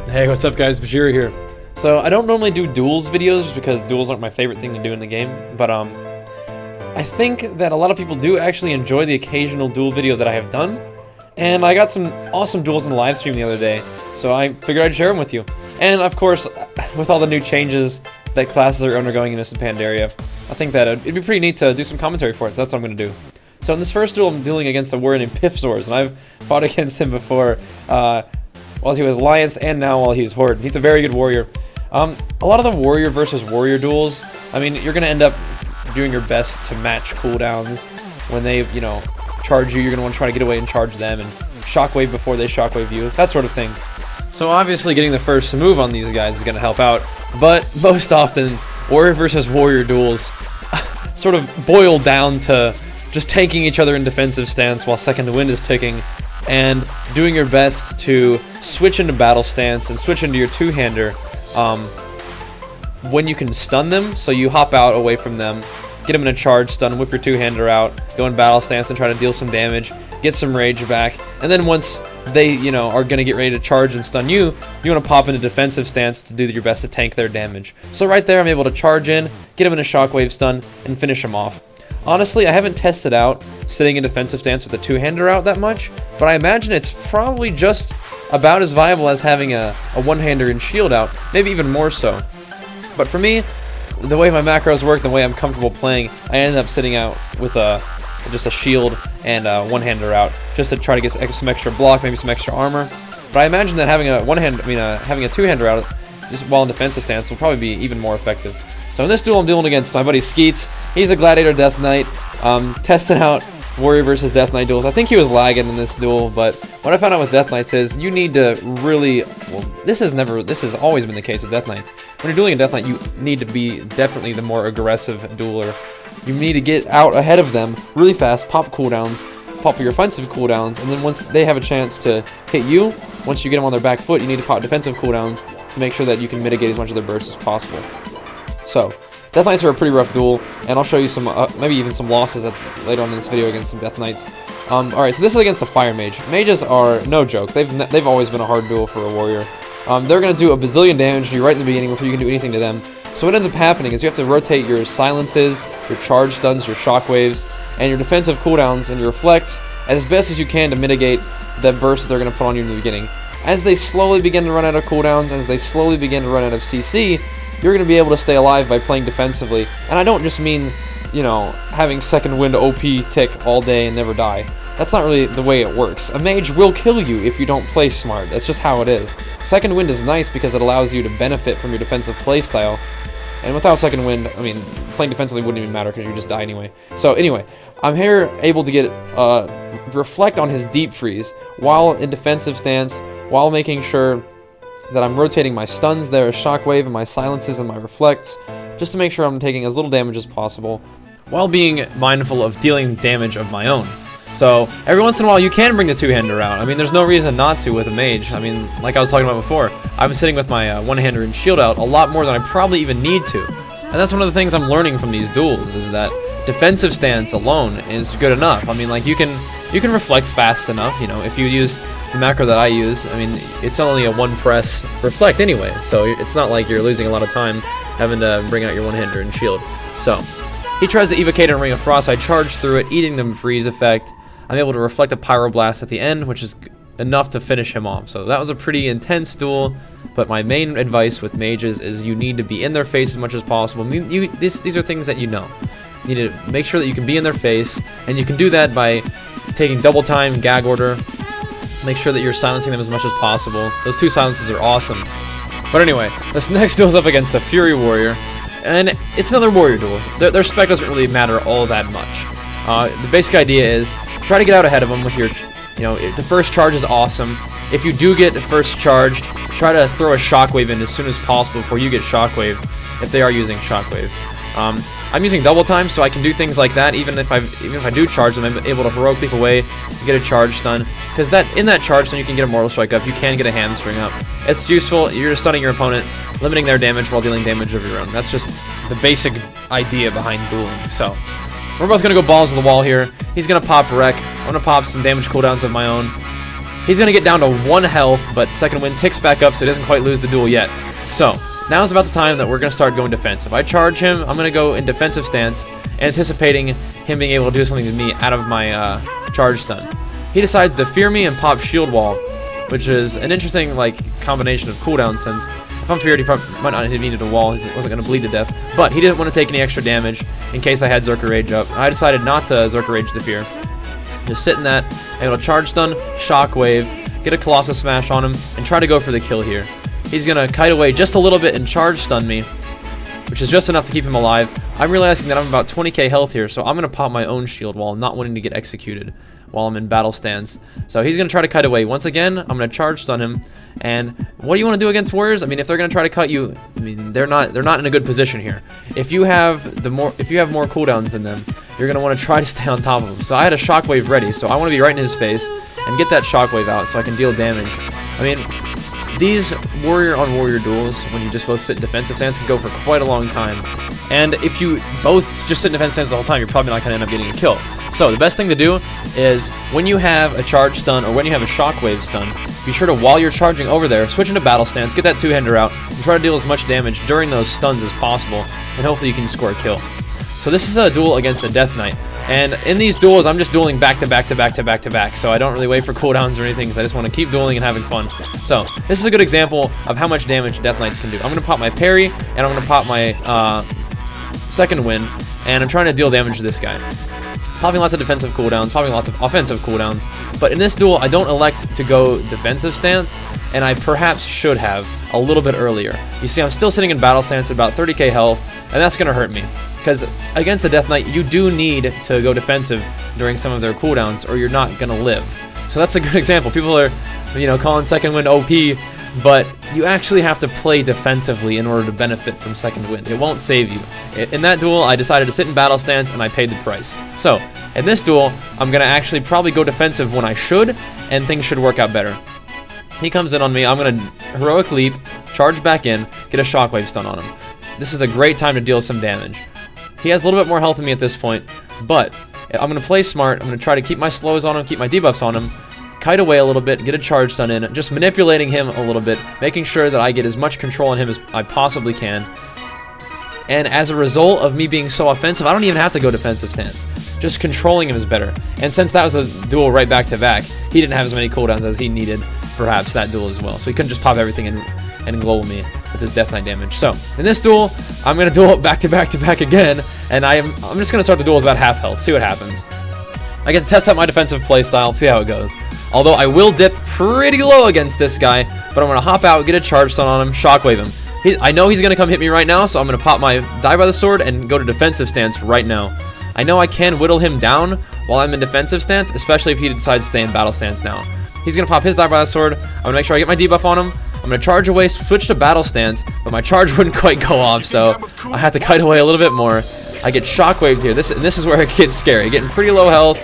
Hey, what's up guys, Bajheera here. So, I don't normally do Duels videos just because Duels aren't my favorite thing to do in the game, but I think that a lot of people do actually enjoy the occasional Duel video that I have done, and I got some awesome Duels in the live stream the other day, so I figured I'd share them with you. And of course, with all the new changes that classes are undergoing in this Pandaria, I think that it'd be pretty neat to do some commentary for it, so that's what I'm going to do. So in this first duel, I'm dueling against a warrior named Pifzors, and I've fought against him before, while he was Alliance and now while he's Horde. He's a very good warrior. A lot of the warrior versus warrior duels, I mean, you're going to end up doing your best to match cooldowns. When they, you know, charge you, you're going to want to try to get away and charge them, and shockwave before they shockwave you, that sort of thing. So obviously getting the first move on these guys is going to help out, but most often, warrior versus warrior duels sort of boil down to just tanking each other in defensive stance while second wind is ticking, and doing your best to switch into battle stance and switch into your two-hander when you can stun them. So you hop out away from them, get them in a charge stun, whip your two-hander out, go in battle stance and try to deal some damage, get some rage back, and then once they, you know, are gonna get ready to charge and stun you, you want to pop into defensive stance to do your best to tank their damage. So right there, I'm able to charge in, get them in a shockwave stun, and finish them off. Honestly, I haven't tested out sitting in defensive stance with a two-hander out that much, but I imagine it's probably just about as viable as having a one-hander and shield out, maybe even more so. But for me, the way my macros work, the way I'm comfortable playing, I ended up sitting out with just a shield and a one-hander out, just to try to get some extra block, maybe some extra armor. But I imagine that having having a two-hander out just while in defensive stance will probably be even more effective. So in this duel, I'm dueling against my buddy Skeets. He's a Gladiator Death Knight, testing out Warrior versus Death Knight duels. I think he was lagging in this duel, but what I found out with Death Knights is you need to really, well, this has always been the case with Death Knights. When you're dueling a Death Knight, you need to be definitely the more aggressive dueler. You need to get out ahead of them really fast, pop cooldowns, pop your offensive cooldowns, and then once they have a chance to hit you, once you get them on their back foot, you need to pop defensive cooldowns to make sure that you can mitigate as much of their burst as possible. So, Death Knights are a pretty rough duel, and I'll show you some, maybe even some losses later on in this video against some Death Knights. Alright, so this is against the Fire Mage. Mages are no joke. They've always been a hard duel for a warrior. They're going to do a bazillion damage to you right in the beginning before you can do anything to them. So what ends up happening is you have to rotate your silences, your charge stuns, your shockwaves, and your defensive cooldowns and your reflects as best as you can to mitigate that burst that they're going to put on you in the beginning. As they slowly begin to run out of cooldowns, as they slowly begin to run out of CC, you're going to be able to stay alive by playing defensively. And I don't just mean, you know, having second wind OP tick all day and never die. That's not really the way it works. A mage will kill you if you don't play smart. That's just how it is. Second wind is nice because it allows you to benefit from your defensive playstyle. And without second wind, I mean, playing defensively wouldn't even matter because you just die anyway. So anyway, I'm here able to get reflect on his deep freeze while in defensive stance, while making sure that I'm rotating my stuns there, shockwave, and my silences and my reflects, just to make sure I'm taking as little damage as possible, while being mindful of dealing damage of my own. So, every once in a while you can bring the two-hander out. I mean, there's no reason not to with a mage. I mean, like I was talking about before, I'm sitting with my one-hander and shield out a lot more than I probably even need to. And that's one of the things I'm learning from these duels, is that defensive stance alone is good enough. I mean, like, you can reflect fast enough, you know, if you use the macro that I use. I mean, it's only a one press reflect anyway, so it's not like you're losing a lot of time having to bring out your one-hander and shield. So, he tries to evocate a Ring of Frost. I charge through it, eating the freeze effect. I'm able to reflect a Pyroblast at the end, which is enough to finish him off. So that was a pretty intense duel, but my main advice with mages is you need to be in their face as much as possible. These are things that you know. You need to make sure that you can be in their face, and you can do that by taking double time, gag order. Make sure that you're silencing them as much as possible. Those two silences are awesome. But anyway, this next duel is up against the Fury Warrior, and it's another warrior duel. Their spec doesn't really matter all that much. The basic idea is try to get out ahead of them with your, you know, the first charge is awesome. If you do get first charged, try to throw a shockwave in as soon as possible before you get shockwave, if they are using shockwave. I'm using double time, so I can do things like that. Even if I do charge them, I'm able to heroic leap away, get a charge stun. Because in that charge stun, you can get a mortal strike up. You can get a hamstring up. It's useful. You're just stunning your opponent, limiting their damage while dealing damage of your own. That's just the basic idea behind dueling. So we're both gonna go balls to the wall here. He's gonna pop wreck. I'm gonna pop some damage cooldowns of my own. He's going to get down to 1 health, but second wind ticks back up, so he doesn't quite lose the duel yet. So, now is about the time that we're going to start going defensive. I charge him, I'm going to go in defensive stance, anticipating him being able to do something to me out of my charge stun. He decides to fear me and pop shield wall, which is an interesting combination of cooldown, since if I'm feared, he probably might not have needed a wall. He wasn't going to bleed to death, but he didn't want to take any extra damage in case I had Zerker Rage up. I decided not to Zerker Rage the fear. Just sit in that, able to charge stun, shockwave, get a Colossus Smash on him, and try to go for the kill here. He's going to kite away just a little bit and charge stun me, which is just enough to keep him alive. I'm realizing that I'm about 20k health here, so I'm going to pop my own shield wall, not wanting to get executed while I'm in battle stance. So he's going to try to kite away. Once again, I'm going to charge stun him. And what do you want to do against warriors? I mean, if they're going to try to cut you, I mean, they're not in a good position here. If you have more cooldowns than them, you're going to want to try to stay on top of them. So I had a shockwave ready, so I want to be right in his face and get that shockwave out so I can deal damage. I mean, these warrior on warrior duels, when you just both sit in defensive stance, can go for quite a long time. And if you both just sit in defensive stance the whole time, you're probably not going to end up getting a kill. So the best thing to do is when you have a charge stun or when you have a shockwave stun, be sure to, while you're charging over there, switch into battle stance, get that two-hander out, and try to deal as much damage during those stuns as possible, and hopefully you can score a kill. So this is a duel against the Death Knight, and in these duels I'm just dueling back to back to back to back to back, so I don't really wait for cooldowns or anything, because I just want to keep dueling and having fun. So this is a good example of how much damage Death Knights can do. I'm going to pop my parry, and I'm going to pop my second wind, and I'm trying to deal damage to this guy. Popping lots of defensive cooldowns, popping lots of offensive cooldowns, but in this duel I don't elect to go defensive stance, and I perhaps should have a little bit earlier. You see, I'm still sitting in battle stance at about 30k health, and that's going to hurt me, because against the Death Knight you do need to go defensive during some of their cooldowns or you're not going to live. So that's a good example. People are, calling second wind OP, but you actually have to play defensively in order to benefit from second wind. It won't save you. In that duel, I decided to sit in battle stance, and I paid the price. So, in this duel, I'm going to actually probably go defensive when I should, and things should work out better. He comes in on me, I'm going to heroic leap, charge back in, get a shockwave stun on him. This is a great time to deal some damage. He has a little bit more health than me at this point, but I'm going to play smart. I'm going to try to keep my slows on him, keep my debuffs on him, kite away a little bit, get a charge stun in, just manipulating him a little bit, making sure that I get as much control on him as I possibly can. And as a result of me being so offensive, I don't even have to go defensive stance. Just controlling him is better. And since that was a duel right back to back, he didn't have as many cooldowns as he needed, perhaps, that duel as well. So he couldn't just pop everything and global me with his Death Knight damage. So, in this duel, I'm going to duel back to back to back again, and I'm just going to start the duel with about half health, see what happens. I get to test out my defensive playstyle, see how it goes. Although I will dip pretty low against this guy, but I'm going to hop out, get a charge stun on him, shockwave him. I know he's going to come hit me right now, so I'm going to pop my Die by the Sword and go to defensive stance right now. I know I can whittle him down while I'm in defensive stance, especially if he decides to stay in battle stance now. He's going to pop his Die by the Sword. I'm going to make sure I get my debuff on him. I'm going to charge away, switch to battle stance, but my charge wouldn't quite go off, so I have to kite away a little bit more. I get shockwaved here. This is where it gets scary. Getting pretty low health.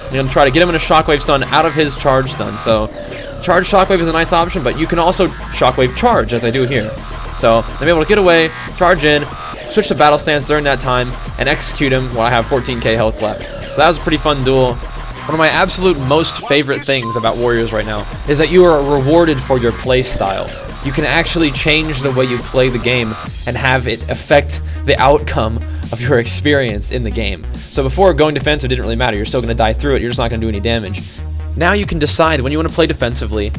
I'm going to try to get him in a shockwave stun out of his charge stun. So, charge shockwave is a nice option, but you can also shockwave charge, as I do here. So, I'm able to get away, charge in, switch to battle stance during that time, and execute him while I have 14k health left. So that was a pretty fun duel. One of my absolute most favorite things about Warriors right now is that you are rewarded for your play style. You can actually change the way you play the game and have it affect the outcome of your experience in the game. So before, going defensive didn't really matter. You're still going to die through it. You're just not going to do any damage. Now you can decide when you want to play defensively,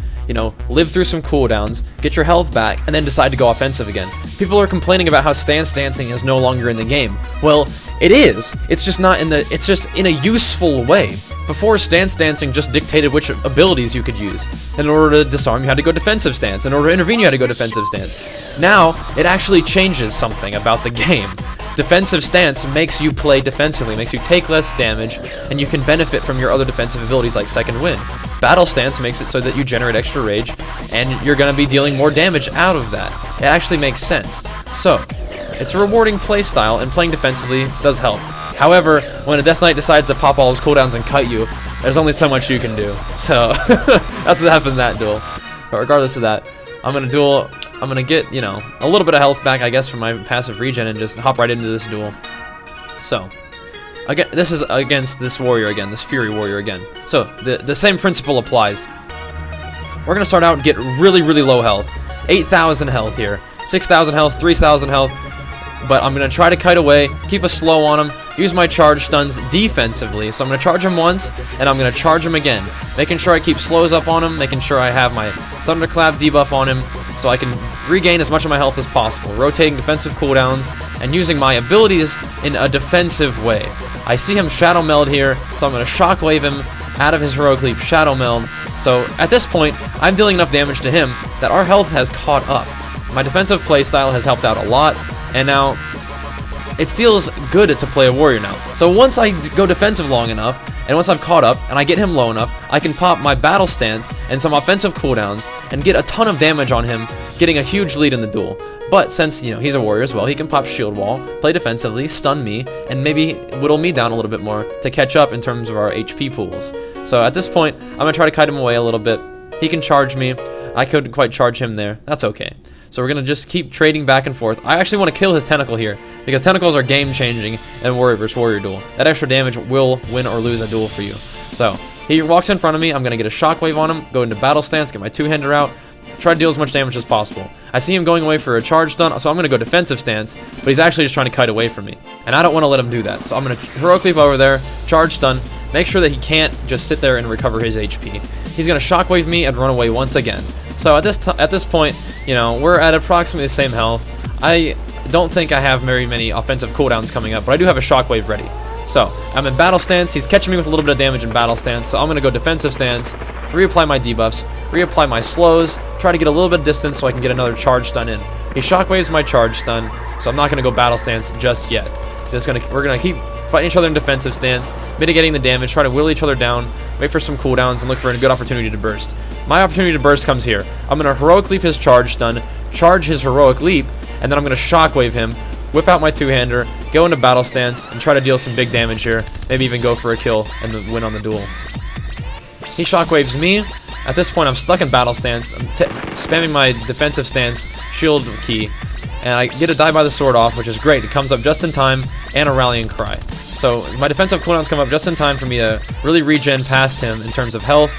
live through some cooldowns, get your health back, and then decide to go offensive again. People are complaining about how stance dancing is no longer in the game. Well, it is. It's just not it's just in a useful way. Before, stance dancing just dictated which abilities you could use. In order to disarm, you had to go defensive stance. In order to intervene, you had to go defensive stance. Now, it actually changes something about the game. Defensive stance makes you play defensively, makes you take less damage, and you can benefit from your other defensive abilities like second wind. Battle stance makes it so that you generate extra rage, and you're going to be dealing more damage out of that. It actually makes sense. So, it's a rewarding playstyle, and playing defensively does help. However, when a Death Knight decides to pop all his cooldowns and cut you, there's only so much you can do. So, that's what happened in that duel. But regardless of that, I'm going to get, a little bit of health back, I guess, from my passive regen and just hop right into this duel. So, again, this is against this warrior again, this Fury warrior again. So, the same principle applies. we're gonna start out and get really, really low health. 8,000 health here. 6,000 health, 3,000 health. But I'm going to try to kite away, keep a slow on him, use my charge stuns defensively. So I'm going to charge him once, and I'm going to charge him again. Making sure I keep slows up on him, making sure I have my Thunderclap debuff on him, so I can regain as much of my health as possible. Rotating defensive cooldowns, and using my abilities in a defensive way. I see him Shadow Meld here, so I'm going to Shockwave him out of his Heroic Leap, Shadow Meld. So at this point, I'm dealing enough damage to him that our health has caught up. My defensive playstyle has helped out a lot, and now it feels good to play a warrior now. So once I go defensive long enough, and once I've caught up, and I get him low enough, I can pop my battle stance and some offensive cooldowns, and get a ton of damage on him, getting a huge lead in the duel. But since, you know, he's a warrior as well, he can pop shield wall, play defensively, stun me, and maybe whittle me down a little bit more to catch up in terms of our HP pools. So at this point, I'm going to try to kite him away a little bit. He can charge me. I couldn't quite charge him there. That's okay. So we're going to just keep trading back and forth. I actually want to kill his Tentacle here, because Tentacles are game-changing in Warrior vs. Warrior duel. That extra damage will win or lose a duel for you. So he walks in front of me. I'm going to get a Shockwave on him, go into battle stance, get my two-hander out, try to deal as much damage as possible. I see him going away for a charge stun, so I'm going to go defensive stance, but he's actually just trying to kite away from me. And I don't want to let him do that, so I'm going to Heroic Leap over there, charge stun, make sure that he can't just sit there and recover his HP. He's going to Shockwave me and run away once again. So at this point, you know, we're at approximately the same health. I don't think I have very many offensive cooldowns coming up, but I do have a Shockwave ready. So I'm in battle stance. He's catching me with a little bit of damage in battle stance, so I'm going to go defensive stance, reapply my debuffs, reapply my slows, try to get a little bit of distance so I can get another charge stun in. He Shockwaves my charge stun, so I'm not going to go battle stance just yet. We're going to keep fighting each other in defensive stance, mitigating the damage, try to whittle each other down, wait for some cooldowns, and look for a good opportunity to burst. My opportunity to burst comes here. I'm going to Heroic Leap his charge stun, charge his Heroic Leap, and then I'm going to Shockwave him, whip out my two-hander, go into battle stance, and try to deal some big damage here. Maybe even go for a kill and win on the duel. He Shockwaves me. At this point, I'm stuck in battle stance. I'm spamming my defensive stance shield key, and I get a Die by the Sword off, which is great. It comes up just in time, and a Rallying Cry. So my defensive cooldowns come up just in time for me to really regen past him in terms of health.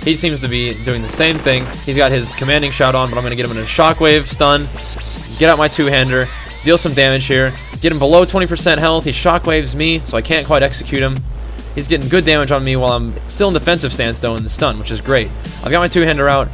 He seems to be doing the same thing. He's got his commanding shout on, but I'm going to get him in a Shockwave stun, get out my two-hander, deal some damage here, get him below 20% health. He Shockwaves me, so I can't quite execute him. He's getting good damage on me while I'm still in defensive stance, though, in the stun, which is great. I've got my two-hander out,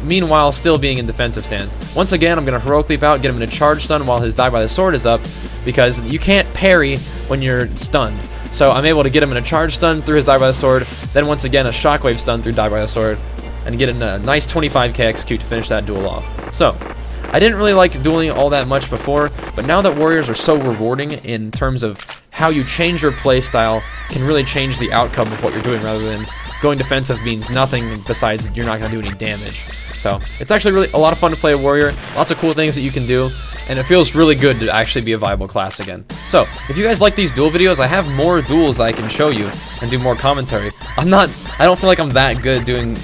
meanwhile still being in defensive stance. Once again, I'm going to Heroic Leap out, get him in a charge stun while his Die by the Sword is up, because you can't parry when you're stunned. So I'm able to get him in a charge stun through his Die by the Sword, then once again a Shockwave stun through Die by the Sword, and get in a nice 25k execute to finish that duel off. So I didn't really like dueling all that much before, but now that warriors are so rewarding in terms of how you change your playstyle can really change the outcome of what you're doing, rather than going defensive means nothing besides you're not going to do any damage. So it's actually really a lot of fun to play a warrior, lots of cool things that you can do, and it feels really good to actually be a viable class again. So if you guys like these duel videos, I have more duels I can show you and do more commentary. I don't feel like I'm that good doing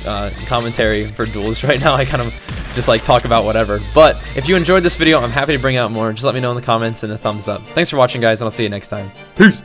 commentary for duels right now. I kind of just like talk about whatever. But if you enjoyed this video, I'm happy to bring out more. Just let me know in the comments and a thumbs up. Thanks for watching, guys, and I'll see you next time. Peace!